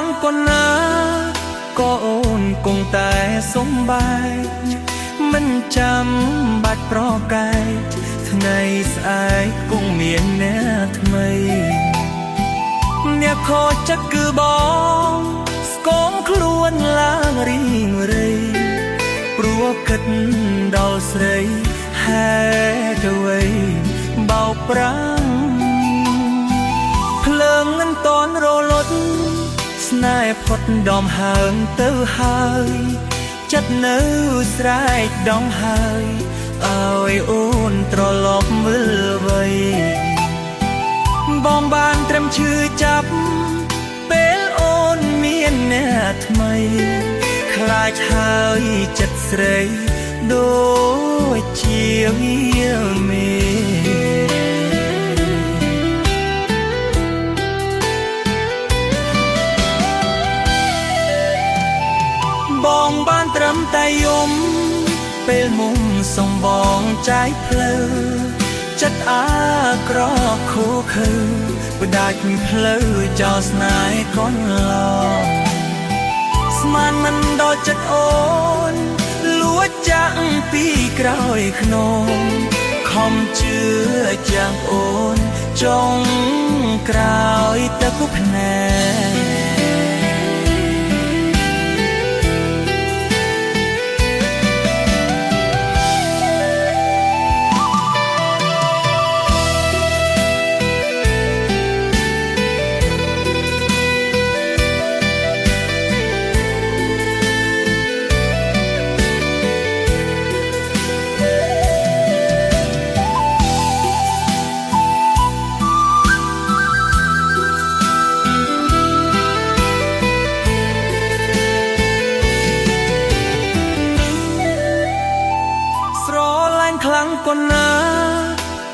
งก็นะก็โอนคงแต่สมบายมันจำบัดប្រកាយថ្ងៃស្អែកគង់មានអ្នកថ្មីអ្នកខូចចិត្តគឺបងស្គមខ្លួនឡើងរីងរៃព្រោះគិតដល់ស្រីហេតុអ្វីបោកប្រាំភ្លើងមិនតន់រលត់ស្នេហ៍ផុតដំហើងទៅហើយចិត្តនៅស្រែកដងហើយឲ្យអូនត្រឡប់វិលវ័យបងបានត្រឹមឈឺចាប់ពេលអូនមានអ្នកថ្មីខ្លាចហើយចិត្តស្រីដូចជាវាមេបងបានត្រឹមតែយំពេលមុំសំបងចាយភ្លឺចិត្តអាក្រក់ខូខើបដាច់ផ្លូវចោលស្នេហ៍កូនឡងស្មានមិនដល់ចិត្តអូនលួចចាក់ពីក្រោយខ្នងខំជឿចាំអូនចុងក្រោយទៅគប់ភ្នែខ្លាំងក៏ណា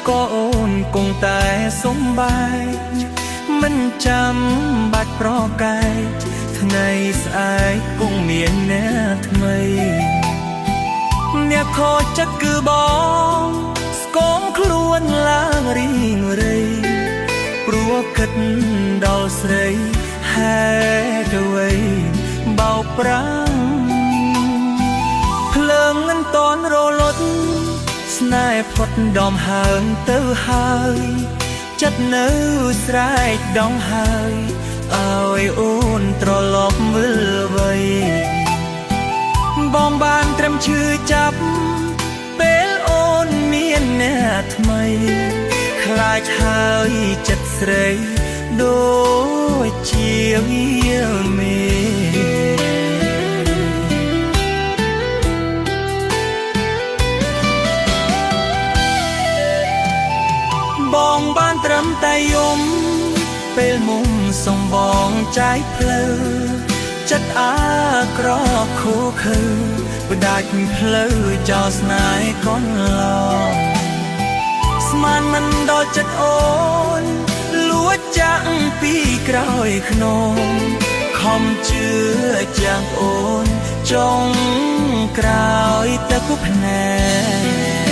ក៏អូនគង់តែសំបាយមិនចាំបាច់ប្រកាយថ្ងៃស្អែកគង់មានអ្នកថ្មីអ្នកខូចចិត្តគឺបងស្គមខ្លួនឡើងរីងរៃព្រោះគិតដល់ស្រីហេតុអ្វីបោកប្រាំភ្លើងមិនតន់រលត់ស្នេហ៍ផុតដំហើងទៅហើយចិត្តនៅស្រែកដងហើយឲ្យអូនត្រឡប់វិលវ័យបងបានត្រឹមឈឺចាប់ពេលអូនមានអ្នកថ្មីខ្លាចហើយចិត្តស្រីដូចជាវាមេបងបានត្រឹមតែយំពេលមុំសំបងចាយភ្លឺចិត្តអាក្រក់ខូខើបដាច់ផ្លូវចោលស្នេហ៍កូនឡងស្មានមិនដល់ចិត្តអូនលួចចាក់ពីក្រោយខ្នងខំជឿចាំអូនចុងក្រោយទៅគប់ភ្នែក